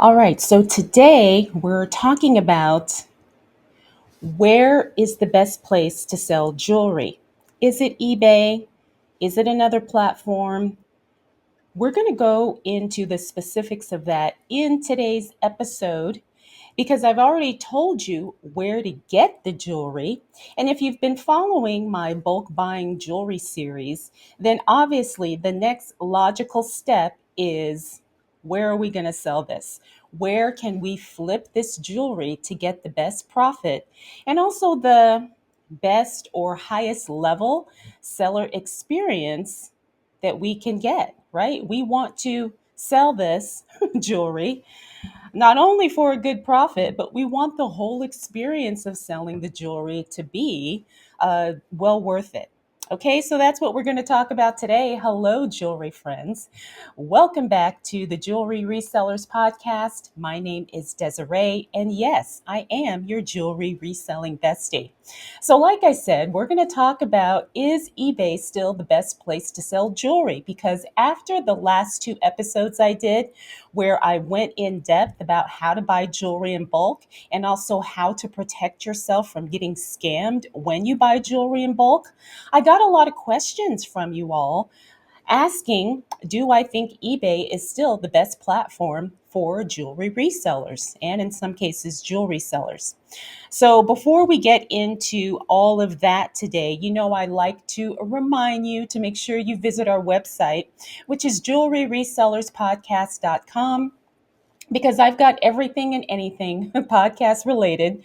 All right, so today we're talking about where is the best place to sell jewelry? Is it eBay? Is it another platform? We're going to go into the specifics of that in today's episode because I've already told you where to get the jewelry. And if you've been following my bulk buying jewelry series, then obviously the next logical step is where are we going to sell this? Where can we flip this jewelry to get the best profit and also the best or highest level seller experience that we can get, right? We want to sell this jewelry not only for a good profit, but we want the whole experience of selling the jewelry to be well worth it. Okay, so that's what we're going to talk about today. Hello, jewelry friends. Welcome back to the Jewelry Resellers Podcast. My name is Desiree, and yes, I am your jewelry reselling bestie. So, like I said, we're going to talk about is eBay still the best place to sell jewelry? Because after the last two episodes I did, where I went in depth about how to buy jewelry in bulk and also how to protect yourself from getting scammed when you buy jewelry in bulk, I got a lot of questions from you all asking, do I think eBay is still the best platform for jewelry resellers and in some cases jewelry sellers? So before we get into all of that today, I like to remind you to make sure you visit our website, which is jewelryresellerspodcast.com, because I've got everything and anything podcast related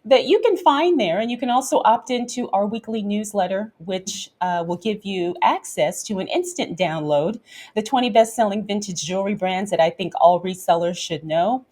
that you can find there. And you can also opt into our weekly newsletter, which will give you access to an instant download, the 20 best selling vintage jewelry brands that I think all resellers should know.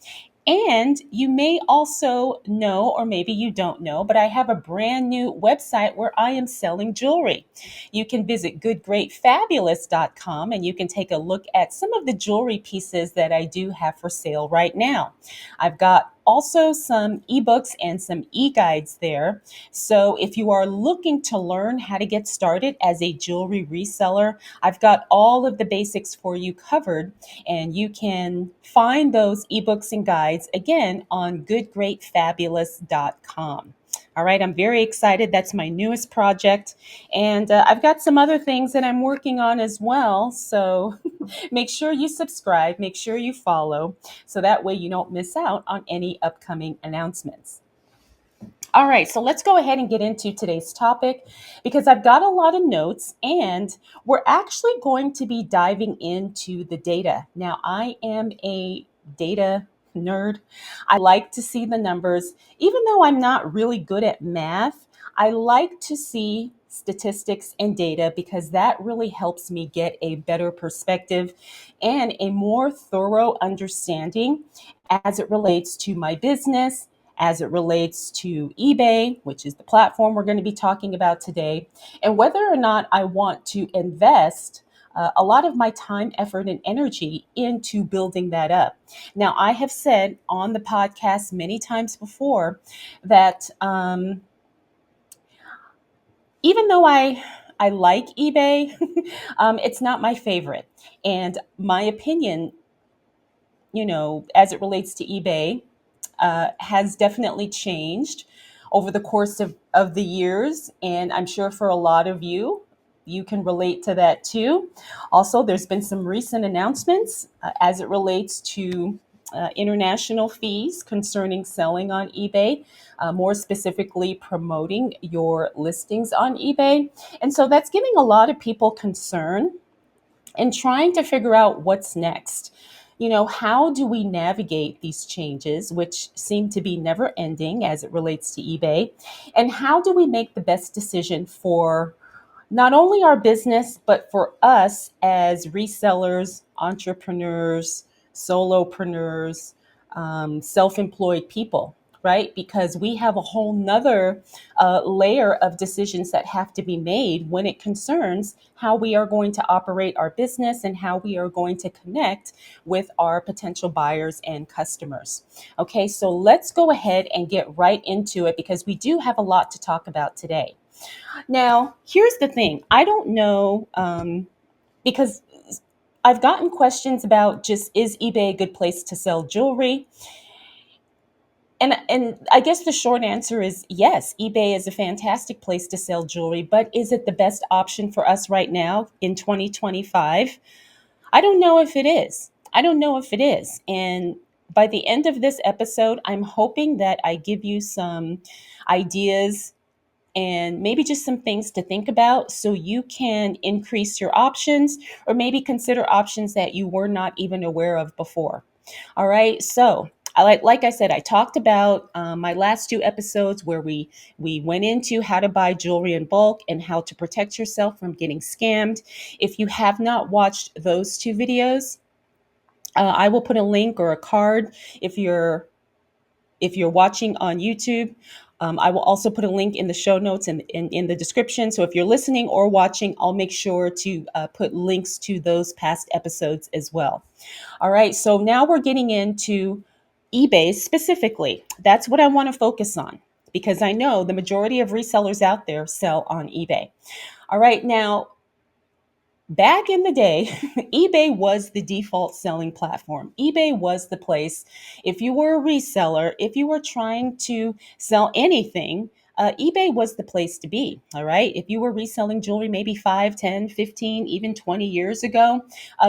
And you may also know, or maybe you don't know, but I have a brand new website where I am selling jewelry. You can visit goodgreatfabulous.com and you can take a look at some of the jewelry pieces that I do have for sale right now. I've got also some ebooks and some e-guides there. So if you are looking to learn how to get started as a jewelry reseller, I've got all of the basics for you covered, and you can find those ebooks and guides again on goodgreatfabulous.com. All right, I'm very excited. That's my newest project. And I've got some other things that I'm working on as well. So make sure you subscribe, make sure you follow, so that way you don't miss out on any upcoming announcements. All right, so let's go ahead and get into today's topic because I've got a lot of notes and we're actually going to be diving into the data. Now, I am a data nerd. I like to see the numbers. Even though I'm not really good at math, I like to see statistics and data because that really helps me get a better perspective and a more thorough understanding as it relates to my business, as it relates to eBay, which is the platform we're going to be talking about today, and whether or not I want to invest a lot of my time, effort, and energy into building that up. Now, I have said on the podcast many times before that even though I like eBay, it's not my favorite. And my opinion, as it relates to eBay, has definitely changed over the course of the years. And I'm sure for a lot of you, you can relate to that too. Also, there's been some recent announcements as it relates to international fees concerning selling on eBay, more specifically promoting your listings on eBay. And so that's giving a lot of people concern and trying to figure out what's next. How do we navigate these changes, which seem to be never ending as it relates to eBay? And how do we make the best decision for not only our business, but for us as resellers, entrepreneurs, solopreneurs, self-employed people, right? Because we have a whole nother layer of decisions that have to be made when it concerns how we are going to operate our business and how we are going to connect with our potential buyers and customers. Okay, so let's go ahead and get right into it because we do have a lot to talk about today. Now, here's the thing. I don't know because I've gotten questions about just, is eBay a good place to sell jewelry? And I guess the short answer is yes, eBay is a fantastic place to sell jewelry, but is it the best option for us right now in 2025? I don't know if it is. I don't know if it is. And by the end of this episode, I'm hoping that I give you some ideas and maybe just some things to think about so you can increase your options or maybe consider options that you were not even aware of before. All right. So, like I said, I talked about my last two episodes where we went into how to buy jewelry in bulk and how to protect yourself from getting scammed. If you have not watched those two videos, I will put a link or a card if you're watching on YouTube. I will also put a link in the show notes and in the description. So if you're listening or watching, I'll make sure to put links to those past episodes as well. All right, so now we're getting into eBay specifically. That's what I want to focus on because I know the majority of resellers out there sell on eBay. All right, now back in the day, eBay was the default selling platform. eBay was the place, if you were a reseller, if you were trying to sell anything, eBay was the place to be. All right. If you were reselling jewelry maybe 5, 10, 15, even 20 years ago,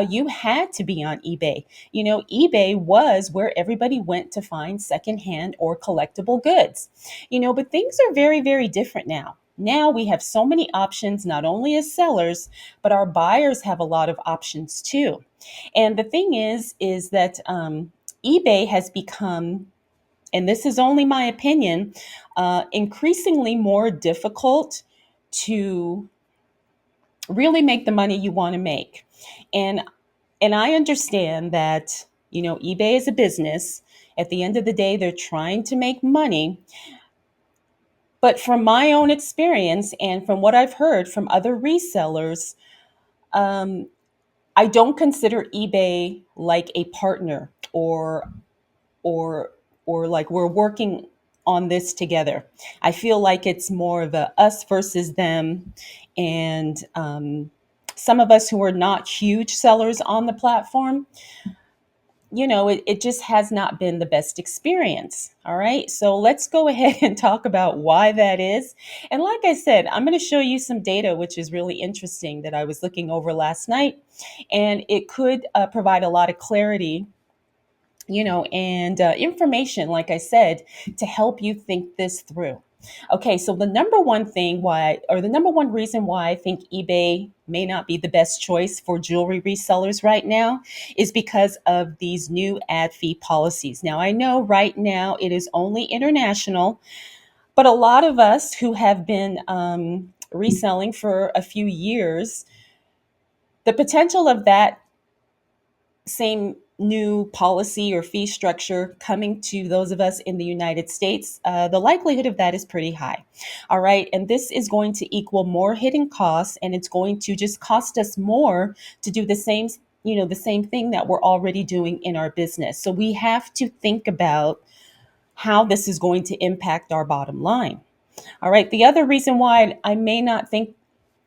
you had to be on eBay. You know, eBay was where everybody went to find secondhand or collectible goods. But things are very, very different now. Now we have so many options, not only as sellers, but our buyers have a lot of options too. And the thing is that eBay has become, and this is only my opinion, increasingly more difficult to really make the money you want to make. And and I understand that, eBay is a business. At the end of the day, they're trying to make money. But from my own experience and from what I've heard from other resellers, um, I don't consider eBay like a partner or or like we're working on this together. I feel like it's more of a us versus them, and some of us who are not huge sellers on the platform, it just has not been the best experience. All right. So let's go ahead and talk about why that is. And like I said, I'm going to show you some data, which is really interesting that I was looking over last night. And it could provide a lot of clarity, and information, like I said, to help you think this through. Okay, so the number one thing why, or the number one reason why I think eBay may not be the best choice for jewelry resellers right now is because of these new ad fee policies. Now, I know right now it is only international, but a lot of us who have been reselling for a few years, the potential of that same new policy or fee structure coming to those of us in the United States, the likelihood of that is pretty high. All right. And this is going to equal more hidden costs, and it's going to just cost us more to do the same thing that we're already doing in our business. So we have to think about how this is going to impact our bottom line. All right. The other reason why I may not think,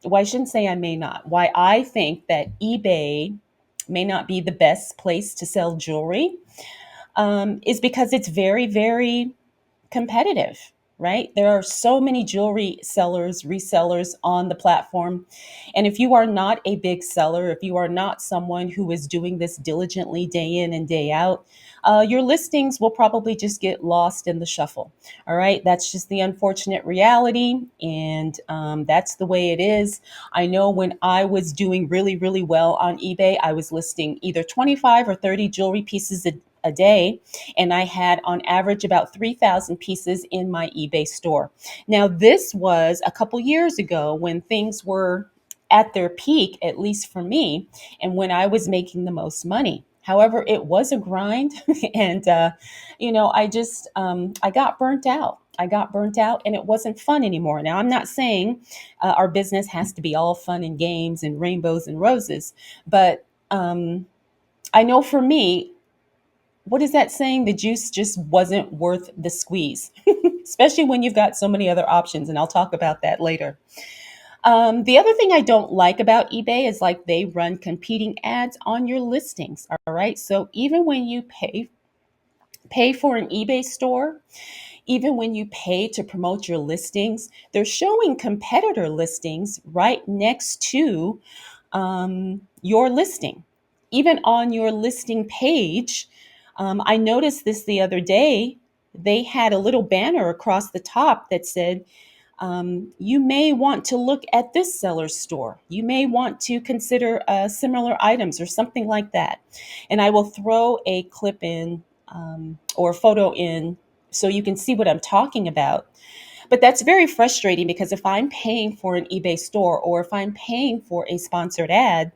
well, I shouldn't say I may not, why I think that eBay may not be the best place to sell jewelry is because it's very, very competitive, right? There are so many jewelry sellers, resellers on the platform. And if you are not a big seller, if you are not someone who is doing this diligently day in and day out, your listings will probably just get lost in the shuffle. All right. That's just the unfortunate reality. And that's the way it is. I know when I was doing really, really well on eBay, I was listing either 25 or 30 jewelry pieces a day, and I had on average about 3,000 pieces in my eBay store. Now, this was a couple years ago when things were at their peak, at least for me, and when I was making the most money. However, it was a grind, and I got burnt out. I got burnt out, and it wasn't fun anymore. Now, I'm not saying our business has to be all fun and games and rainbows and roses, but I know for me, what is that saying? The juice just wasn't worth the squeeze, especially when you've got so many other options. And I'll talk about that later. The other thing I don't like about eBay is like they run competing ads on your listings. All right. So even when you pay for an eBay store, even when you pay to promote your listings, they're showing competitor listings right next to your listing. Even on your listing page, I noticed this the other day. They had a little banner across the top that said, you may want to look at this seller's store. You may want to consider similar items or something like that. And I will throw a clip in or a photo in so you can see what I'm talking about. But that's very frustrating because if I'm paying for an eBay store or if I'm paying for a sponsored ad,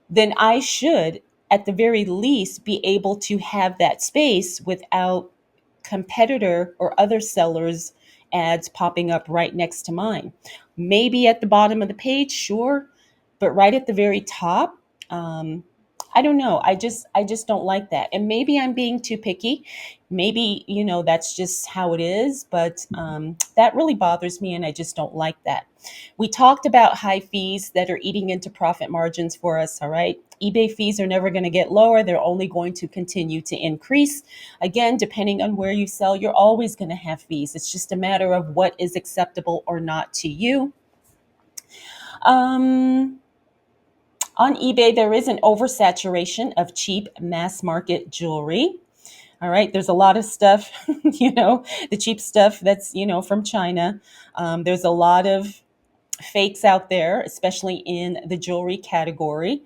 then I should, at the very least, be able to have that space without competitor or other sellers' ads popping up right next to mine. Maybe at the bottom of the page, sure, but right at the very top, um, I don't know. I just don't like that. And maybe I'm being too picky. Maybe that's just how it is. But that really bothers me, and I just don't like that. We talked about high fees that are eating into profit margins for us. All right. eBay fees are never going to get lower. They're only going to continue to increase. Again, depending on where you sell, you're always going to have fees. It's just a matter of what is acceptable or not to you. Um, on eBay, there is an oversaturation of cheap mass market jewelry. All right, there's a lot of stuff, the cheap stuff that's, from China. There's a lot of fakes out there, especially in the jewelry category.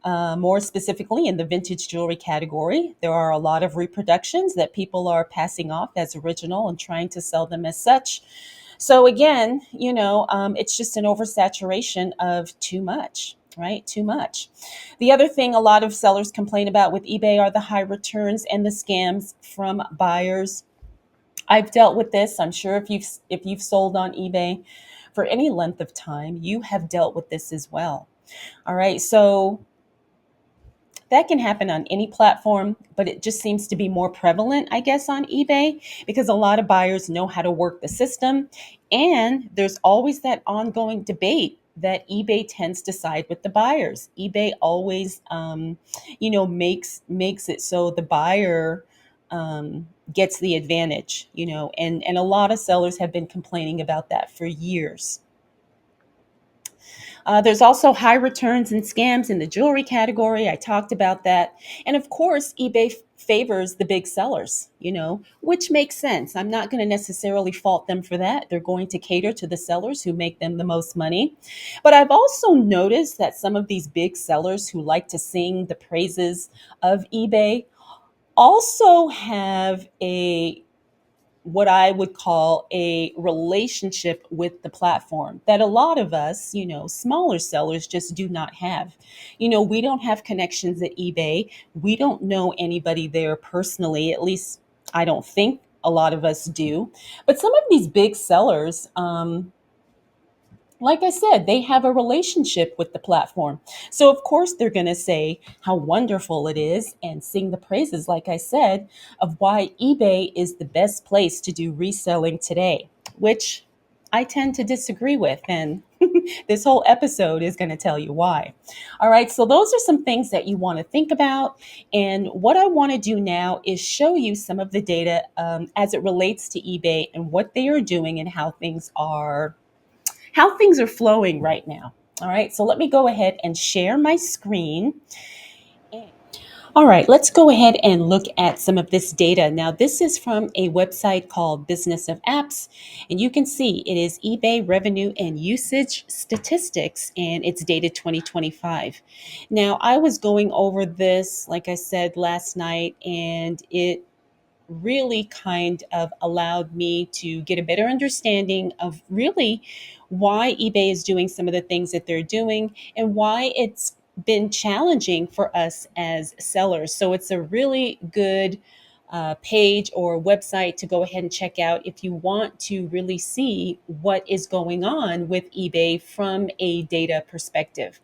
More specifically, in the vintage jewelry category, there are a lot of reproductions that people are passing off as original and trying to sell them as such. So, again, it's just an oversaturation of too much, right? Too much. The other thing a lot of sellers complain about with eBay are the high returns and the scams from buyers. I've dealt with this. I'm sure if you've sold on eBay for any length of time, you have dealt with this as well. All right. So that can happen on any platform, but it just seems to be more prevalent, I guess, on eBay because a lot of buyers know how to work the system. And there's always that ongoing debate that eBay tends to side with the buyers. eBay always, makes it so the buyer gets the advantage, and a lot of sellers have been complaining about that for years. There's also high returns and scams in the jewelry category. I talked about that. And of course, eBay favors the big sellers, which makes sense. I'm not going to necessarily fault them for that. They're going to cater to the sellers who make them the most money. But I've also noticed that some of these big sellers who like to sing the praises of eBay also have a what I would call a relationship with the platform that a lot of us, smaller sellers just do not have. We don't have connections at eBay. We don't know anybody there personally, at least I don't think a lot of us do. But some of these big sellers, like I said, they have a relationship with the platform. So, of course, they're going to say how wonderful it is and sing the praises, like I said, of why eBay is the best place to do reselling today, which I tend to disagree with. And this whole episode is going to tell you why. All right. So, those are some things that you want to think about. And what I want to do now is show you some of the data as it relates to eBay and what they are doing and how things are flowing right now. All right, so let me go ahead and share my screen. All right, let's go ahead and look at some of this data. Now, this is from a website called Business of Apps, and you can see it is eBay revenue and usage statistics, and it's dated 2025. Now, I was going over this, like I said, last night, and it really kind of allowed me to get a better understanding of really why eBay is doing some of the things that they're doing and why it's been challenging for us as sellers. So it's a really good page or website to go ahead and check out if you want to really see what is going on with eBay from a data perspective.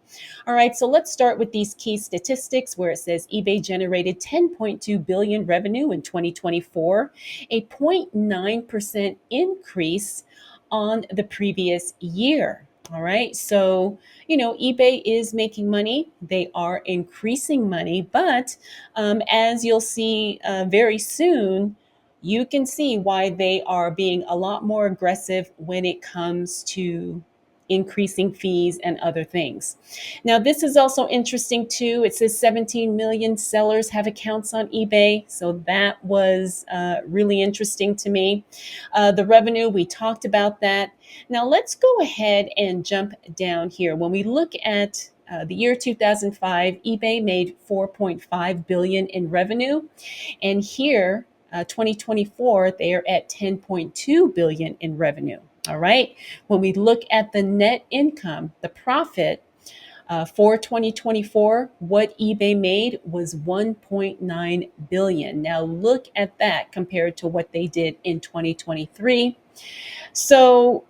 All right, so let's start with these key statistics where it says eBay generated 10.2 billion revenue in 2024, a 0.9% increase on the previous year. All right. So, eBay is making money. They are increasing money. But as you'll see very soon, you can see why they are being a lot more aggressive when it comes to increasing fees and other things. Now, this is also interesting too. It says 17 million sellers have accounts on eBay. So that was really interesting to me. The revenue, we talked about that. Now, let's go ahead and jump down here. When we look at the year 2005, eBay made 4.5 billion in revenue, and here 2024 they are at 10.2 billion in revenue. All right. When we look at the net income, the profit for 2024, what eBay made was 1.9 billion. Now look at that compared to what they did in 2023. So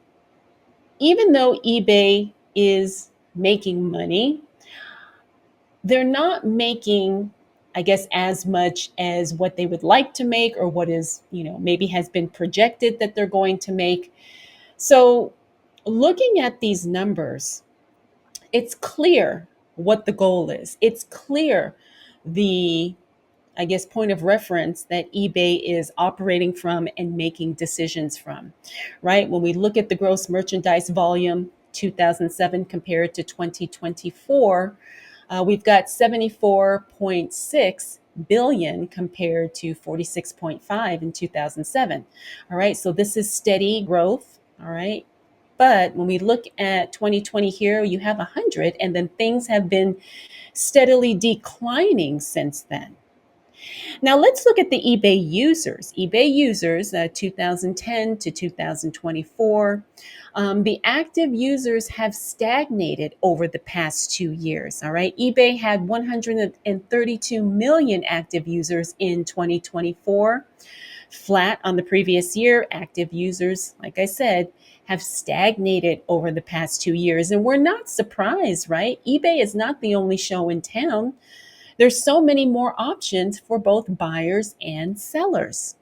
even though eBay is making money, they're not making, I guess, as much as what they would like to make, or what is, maybe has been projected that they're going to make. So looking at these numbers, it's clear what the goal is. It's clear the, I guess, point of reference that eBay is operating from and making decisions from, right? When we look at the gross merchandise volume, 2007 compared to 2024, we've got 74.6 billion compared to 46.5 in 2007. All right, so this is steady growth. All right. But when we look at 2020 here, you have 100, and then things have been steadily declining since then. Now let's look at the eBay users. eBay users, 2010 to 2024. The active users have stagnated over the past 2 years. All right. eBay had 132 million active users in 2024, flat on the previous year. Active users, like I said, have stagnated over the past 2 years. And we're not surprised, right? eBay is not the only show in town. There's so many more options for both buyers and sellers.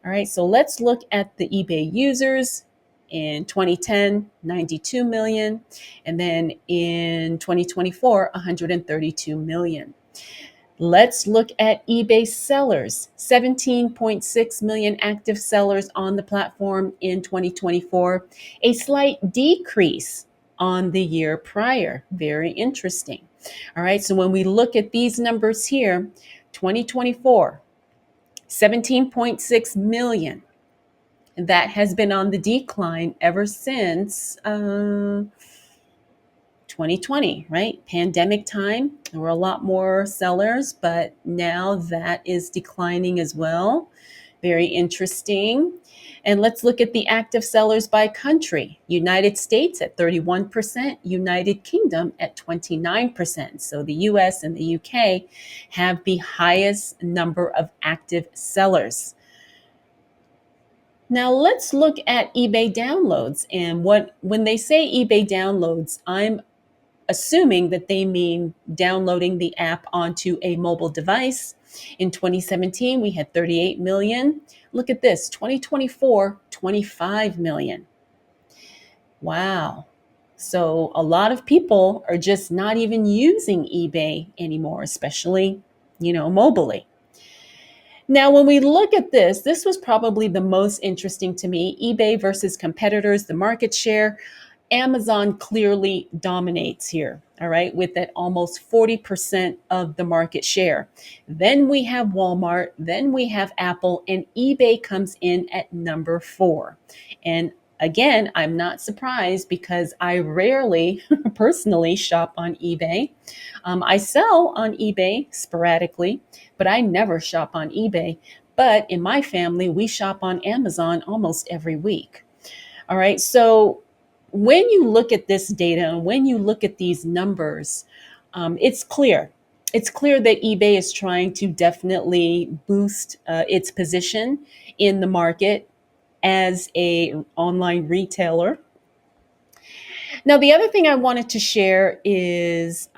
All right, so let's look at the eBay users. In 2010, 92 million, and then in 2024, 132 million. Let's look at eBay sellers. 17.6 million active sellers on the platform in 2024, a slight decrease on the year prior. Very interesting. All right, so when we look at these numbers here, 2024, 17.6 million. That has been on the decline ever since 2020, right? Pandemic time. There were a lot more sellers, but now that is declining as well. Very interesting. And let's look at the active sellers by country. United States at 31%, United Kingdom at 29%. So the US and the UK have the highest number of active sellers. Now let's look at eBay downloads. And when they say eBay downloads, I'm assuming that they mean downloading the app onto a mobile device. In 2017, we had 38 million. Look at this, 2024, 25 million. Wow. So a lot of people are just not even using eBay anymore, especially, mobily. Now, when we look at this was probably the most interesting to me. eBay versus competitors, the market share. Amazon clearly dominates here, all right, with that almost 40% of the market share. Then we have Walmart, then we have Apple, and eBay comes in at number 4. And again, I'm not surprised because I rarely personally shop on eBay. I sell on eBay sporadically, but I never shop on eBay. But in my family, we shop on Amazon almost every week. All right. So when you look at this data and when you look at these numbers, it's clear. It's clear that eBay is trying to definitely boost its position in the market as a online retailer. Now, the other thing I wanted to share is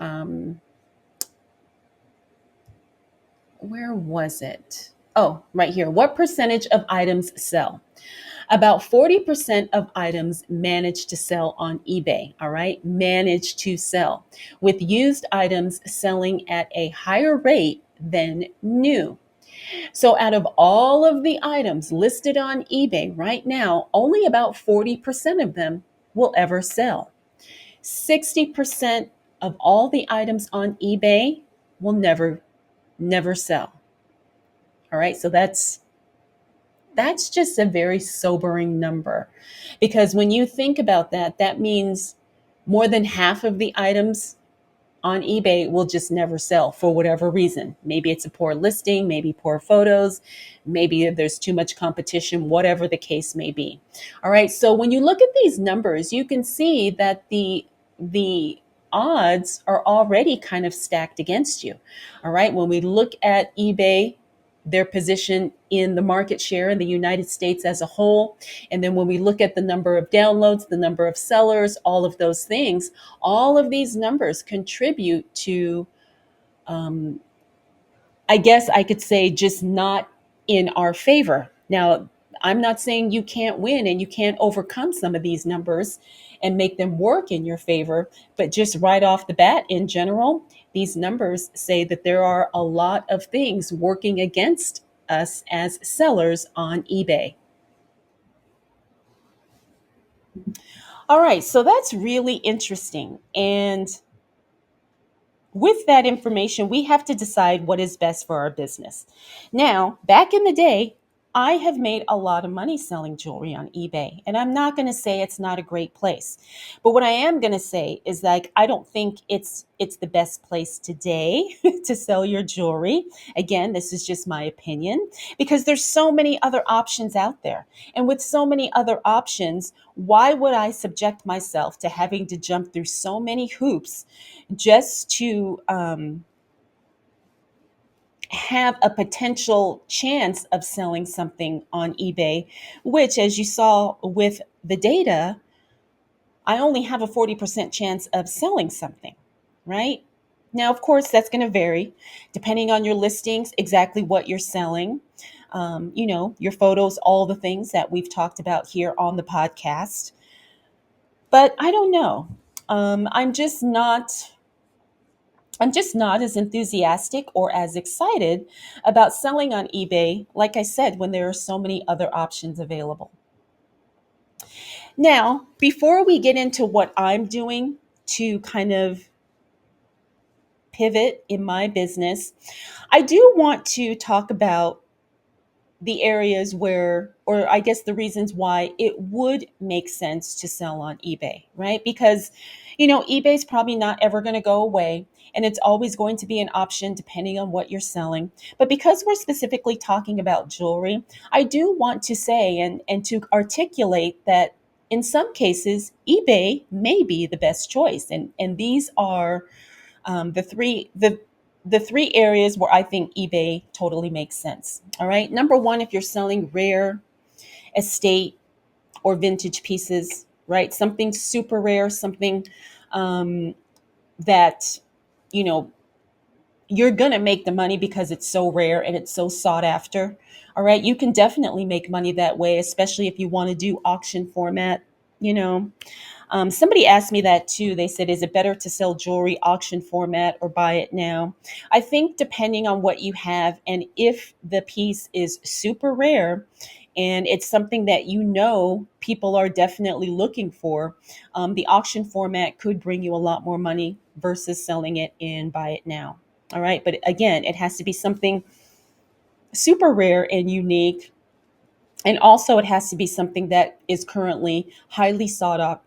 where was it? Oh, right here. What percentage of items sell? About 40% of items manage to sell on eBay, all right? Manage to sell, with used items selling at a higher rate than new. So, out of all of the items listed on eBay right now, only about 40% of them will ever sell. 60% of all the items on eBay will never sell. All right? So that's just a very sobering number, because when you think about that, that means more than half of the items on eBay will just never sell for whatever reason. Maybe it's a poor listing, maybe poor photos, maybe there's too much competition, whatever the case may be. All right. So when you look at these numbers, you can see that the odds are already kind of stacked against you. All right. When we look at eBay, their position in the market share in the United States as a whole. And then when we look at the number of downloads, the number of sellers, all of those things, all of these numbers contribute to, um, I guess I could say, just not in our favor. Now, I'm not saying you can't win and you can't overcome some of these numbers and make them work in your favor, but just right off the bat, in general, these numbers say that there are a lot of things working against us as sellers on eBay. All right, so that's really interesting. And with that information, we have to decide what is best for our business. Now, back in the day, I have made a lot of money selling jewelry on eBay, and I'm not going to say it's not a great place. But what I am going to say is, like, I don't think it's the best place today to sell your jewelry. Again, this is just my opinion, because there's so many other options out there. And with so many other options, why would I subject myself to having to jump through so many hoops just to have a potential chance of selling something on eBay, which, as you saw with the data, I only have a 40% chance of selling something, right? Now, of course, that's going to vary depending on your listings, exactly what you're selling, your photos, all the things that we've talked about here on the podcast. But I don't know. Um, I'm just not I'm just not as enthusiastic or as excited about selling on eBay, like I said, when there are so many other options available. Now, before we get into what I'm doing to kind of pivot in my business, I do want to talk about the areas where, or I guess the reasons why it would make sense to sell on eBay, right? Because, eBay's probably not ever going to go away, and it's always going to be an option depending on what you're selling. But because we're specifically talking about jewelry, I do want to say and to articulate that in some cases, eBay may be the best choice. And these are the three areas where I think eBay totally makes sense. All right. Number one, if you're selling rare estate or vintage pieces, right? Something super rare, something that you know you're gonna make the money because it's so rare and it's so sought after. All right. You can definitely make money that way, especially if you want to do auction format. You know, Somebody asked me that too. They said, is it better to sell jewelry auction format or buy it now? I think depending on what you have, and if the piece is super rare and it's something that people are definitely looking for, the auction format could bring you a lot more money versus selling it in buy it now. All right. But again, it has to be something super rare and unique, and also it has to be something that is currently highly sought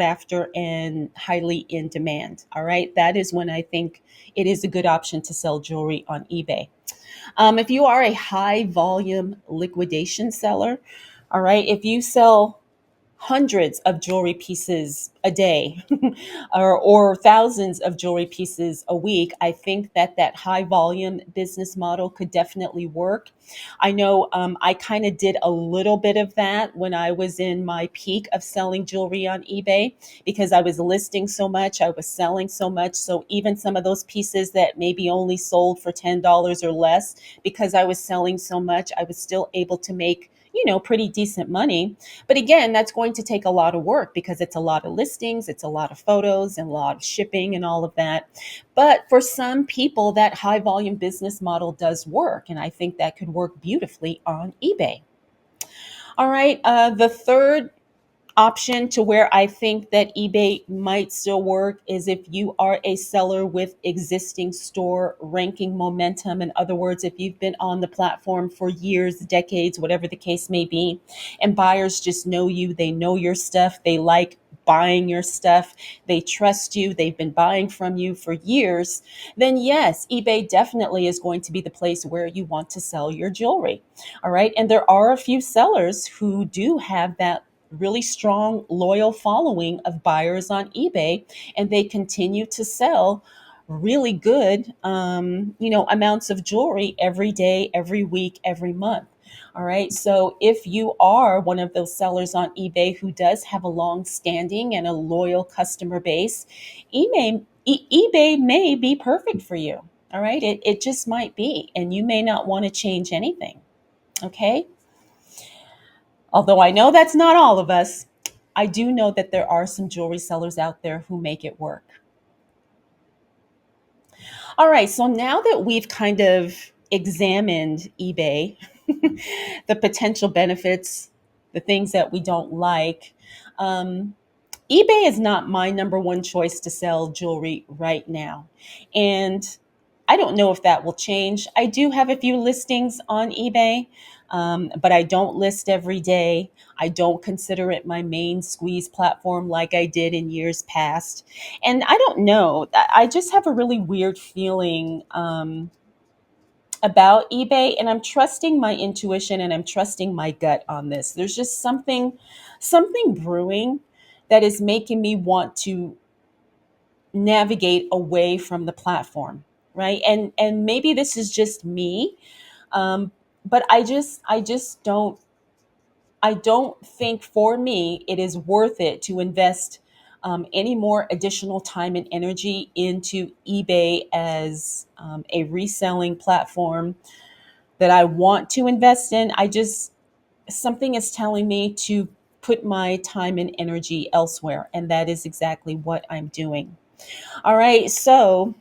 after and highly in demand. All right, that is when I think it is a good option to sell jewelry on eBay. If you are a high volume liquidation seller, all right, if you sell hundreds of jewelry pieces a day or thousands of jewelry pieces a week, I think that high volume business model could definitely work. I know I kind of did a little bit of that when I was in my peak of selling jewelry on eBay, because I was listing so much, I was selling so much. So even some of those pieces that maybe only sold for $10 or less, because I was selling so much, I was still able to make pretty decent money. But again, that's going to take a lot of work because it's a lot of listings, it's a lot of photos and a lot of shipping and all of that. But for some people, that high volume business model does work. And I think that could work beautifully on eBay. All right. The third option to where I think that eBay might still work is if you are a seller with existing store ranking momentum. In other words, if you've been on the platform for years, decades, whatever the case may be, and buyers just know you, they know your stuff, they like buying your stuff, they trust you, they've been buying from you for years, then yes, eBay definitely is going to be the place where you want to sell your jewelry. All right. And there are a few sellers who do have that really strong, loyal following of buyers on eBay, and they continue to sell really good, amounts of jewelry every day, every week, every month. All right. So if you are one of those sellers on eBay who does have a long standing and a loyal customer base, eBay may be perfect for you. All right. It just might be. And you may not want to change anything. Okay. Although I know that's not all of us, I do know that there are some jewelry sellers out there who make it work. All right, so now that we've kind of examined eBay, the potential benefits, the things that we don't like, um, eBay is not my number one choice to sell jewelry right now. And I don't know if that will change. I do have a few listings on eBay, but I don't list every day. I don't consider it my main squeeze platform like I did in years past. And I don't know. I just have a really weird feeling about eBay, and I'm trusting my intuition and I'm trusting my gut on this. There's just something brewing that is making me want to navigate away from the platform, right? And maybe this is just me, but I don't think for me it is worth it to invest any more additional time and energy into eBay as a reselling platform that I want to invest in. Something is telling me to put my time and energy elsewhere, and that is exactly what I'm doing. All right, so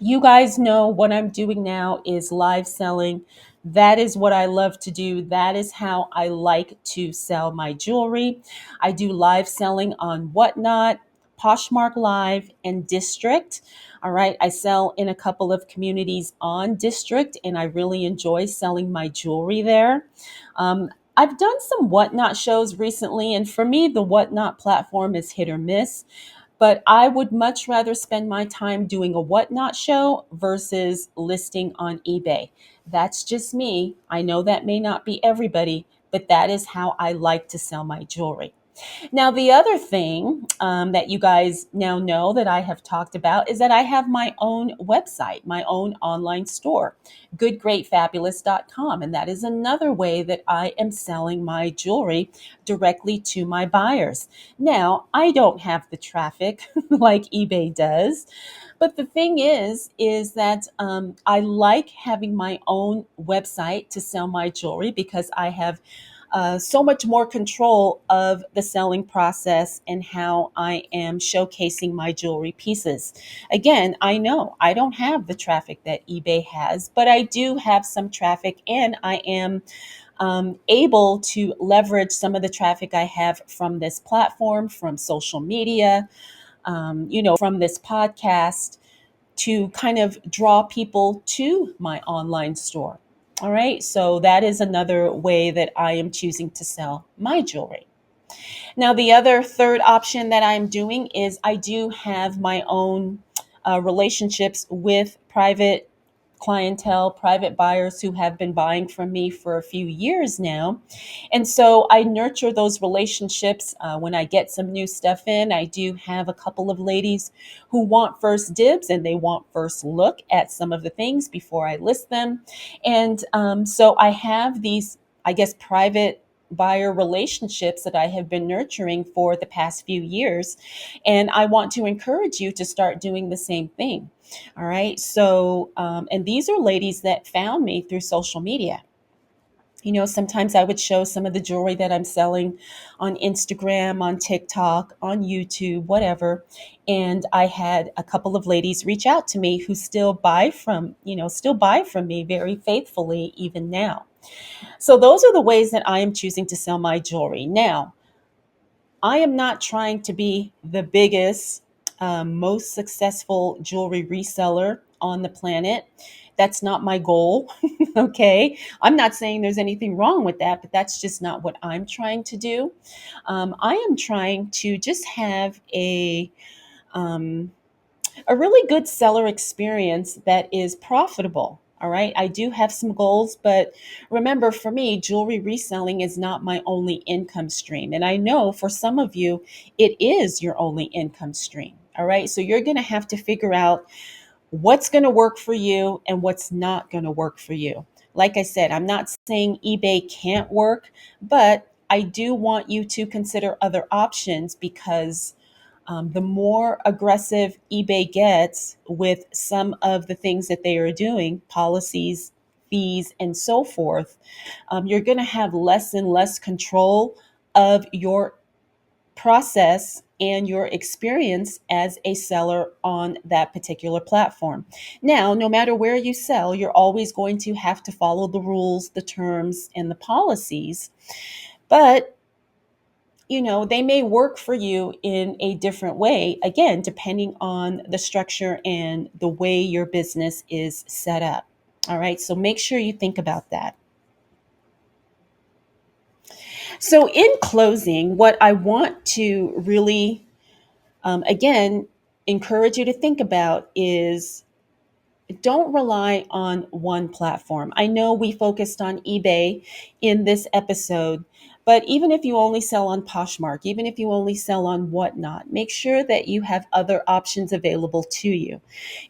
you guys know what I'm doing now is live selling. That is what I love to do. That is how I like to sell my jewelry. I do live selling on Whatnot, Poshmark Live, and District. All right. I sell in a couple of communities on District, and I really enjoy selling my jewelry there. I've done some Whatnot shows recently, and for me, the Whatnot platform is hit or miss. But I would much rather spend my time doing a Whatnot show versus listing on eBay. That's just me. I know that may not be everybody, but that is how I like to sell my jewelry. Now, the other thing that you guys now know that I have talked about is that I have my own website, my own online store, goodgreatfabulous.com. And that is another way that I am selling my jewelry directly to my buyers. Now, I don't have the traffic like eBay does. But the thing is that I like having my own website to sell my jewelry because I have so much more control of the selling process and how I am showcasing my jewelry pieces. Again, I know I don't have the traffic that eBay has, but I do have some traffic, and I am able to leverage some of the traffic I have from this platform, from social media, from this podcast to kind of draw people to my online store. All right. So that is another way that I am choosing to sell my jewelry. Now, the other third option that I'm doing is I do have my own relationships with private clientele, private buyers who have been buying from me for a few years now. And so I nurture those relationships. When I get some new stuff in, I do have a couple of ladies who want first dibs and they want first look at some of the things before I list them. And so I have these, I guess, private buyer relationships that I have been nurturing for the past few years. And I want to encourage you to start doing the same thing. All right. So, and these are ladies that found me through social media. Sometimes I would show some of the jewelry that I'm selling on Instagram, on TikTok, on YouTube, whatever. And I had a couple of ladies reach out to me who still buy from me very faithfully even now. So those are the ways that I am choosing to sell my jewelry. Now, I am not trying to be the biggest, most successful jewelry reseller on the planet. That's not my goal. Okay. I'm not saying there's anything wrong with that, but that's just not what I'm trying to do. I am trying to just have um, a really good seller experience that is profitable. All right. I do have some goals, but remember, for me, jewelry reselling is not my only income stream. And I know for some of you, it is your only income stream. All right. So you're going to have to figure out what's going to work for you and what's not going to work for you. Like I said, I'm not saying eBay can't work, but I do want you to consider other options because the more aggressive eBay gets with some of the things that they are doing, policies, fees, and so forth, you're going to have less and less control of your process and your experience as a seller on that particular platform. Now, no matter where you sell, you're always going to have to follow the rules, the terms, and the policies. But they may work for you in a different way, again, depending on the structure and the way your business is set up. All right, so make sure you think about that. So, in closing, what I want to really, again, encourage you to think about is don't rely on one platform. I know we focused on eBay in this episode, but even if you only sell on Poshmark, even if you only sell on Whatnot, make sure that you have other options available to you.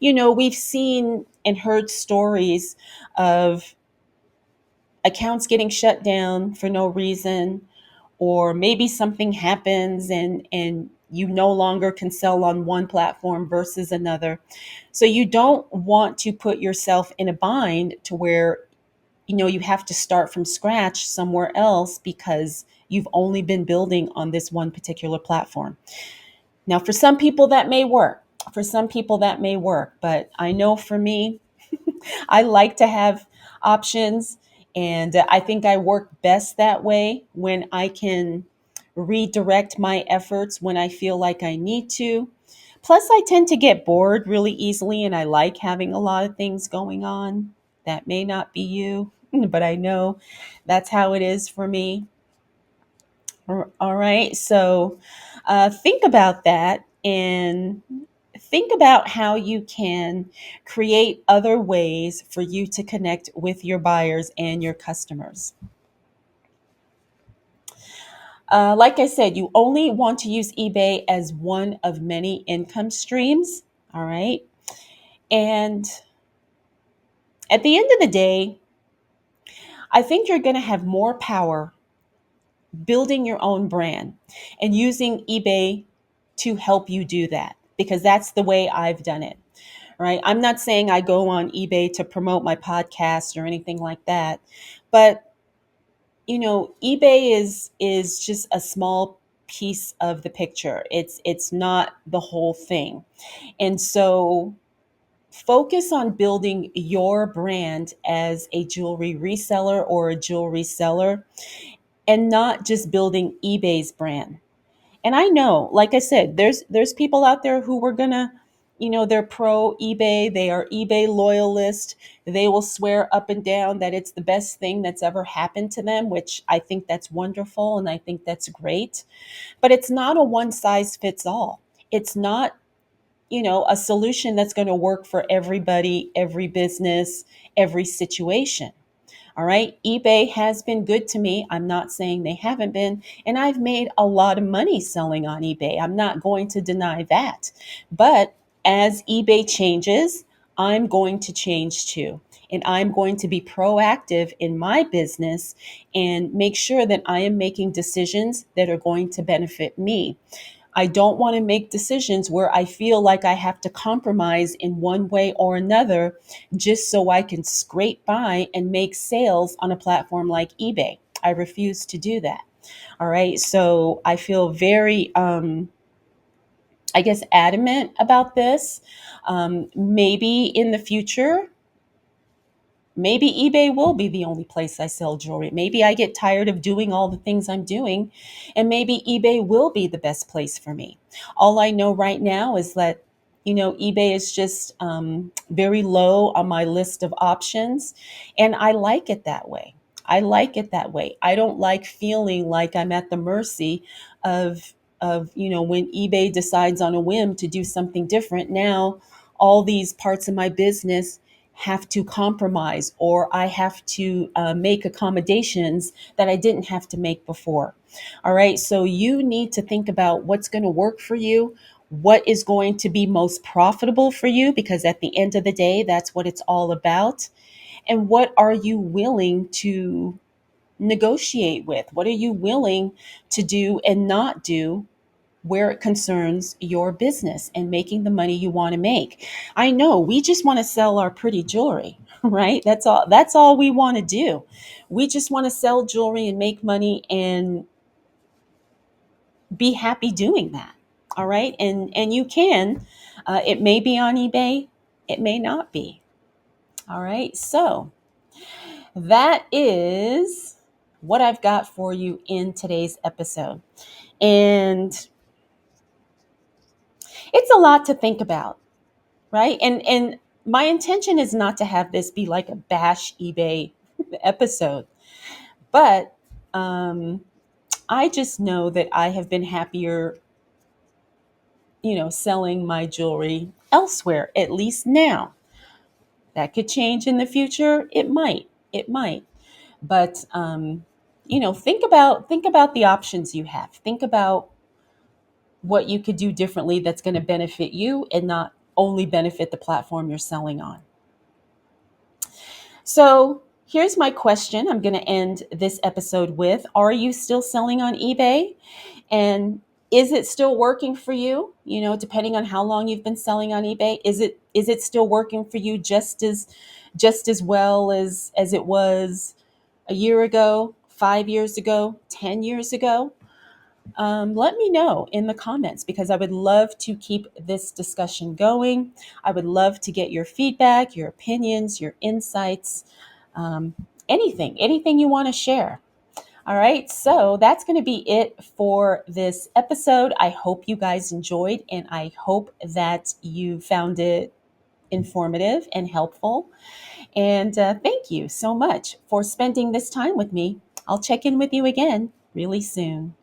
We've seen and heard stories of accounts getting shut down for no reason, or maybe something happens and you no longer can sell on one platform versus another. So you don't want to put yourself in a bind to where you have to start from scratch somewhere else because you've only been building on this one particular platform. Now, for some people that may work. For some people that may work, but I know for me, I like to have options, and I think I work best that way when I can redirect my efforts when I feel like I need to. Plus, I tend to get bored really easily, and I like having a lot of things going on. That may not be you, but I know that's how it is for me. All right. So think about that and think about how you can create other ways for you to connect with your buyers and your customers. Like I said, you only want to use eBay as one of many income streams. All right. And at the end of the day, I think you're going to have more power building your own brand and using eBay to help you do that because that's the way I've done it. Right? I'm not saying I go on eBay to promote my podcast or anything like that, but eBay is just a small piece of the picture. It's not the whole thing. And so focus on building your brand as a jewelry reseller or a jewelry seller and not just building eBay's brand. And I know, like I said, there's people out there who were gonna, they're pro eBay, they are eBay loyalist. They will swear up and down that it's the best thing that's ever happened to them, which I think that's wonderful and I think that's great. But it's not a one size fits all. It's not, a solution that's going to work for everybody, every business, every situation. All right. eBay has been good to me. I'm not saying they haven't been. And I've made a lot of money selling on eBay. I'm not going to deny that. But as eBay changes, I'm going to change too. And I'm going to be proactive in my business and make sure that I am making decisions that are going to benefit me. I don't want to make decisions where I feel like I have to compromise in one way or another just so I can scrape by and make sales on a platform like eBay. I refuse to do that. All right. So I feel very, I guess, adamant about this. Maybe in the future, maybe eBay will be the only place I sell jewelry. Maybe I get tired of doing all the things I'm doing, and maybe eBay will be the best place for me. All I know right now is that, eBay is just very low on my list of options, and I like it that way. I like it that way. I don't like feeling like I'm at the mercy of when eBay decides on a whim to do something different. Now all these parts of my business have to compromise, or I have to make accommodations that I didn't have to make before. All right. So you need to think about what's going to work for you, what is going to be most profitable for you, because at the end of the day, that's what it's all about. And what are you willing to negotiate with? What are you willing to do and not do where it concerns your business and making the money you want to make? I know we just want to sell our pretty jewelry, right? That's all we want to do. We just want to sell jewelry and make money and be happy doing that. All right? And you can, it may be on eBay, it may not be. All right? So, that is what I've got for you in today's episode. And it's a lot to think about, right? And my intention is not to have this be like a bash eBay episode, but I just know that I have been happier, selling my jewelry elsewhere, at least now. That could change in the future. It might. It might. But think about the options you have. Think about what you could do differently that's going to benefit you and not only benefit the platform you're selling on. So here's my question I'm going to end this episode with. Are you still selling on eBay? And is it still working for you? Depending on how long you've been selling on eBay, is it still working for you just as well as it was a year ago, 5 years ago, 10 years ago? Let me know in the comments, because I would love to keep this discussion going. I would love to get your feedback, your opinions, your insights, um, anything you want to share. All right, so that's going to be it for this episode. I hope you guys enjoyed, and I hope that you found it informative and helpful. And thank you so much for spending this time with me. I'll check in with you again really soon.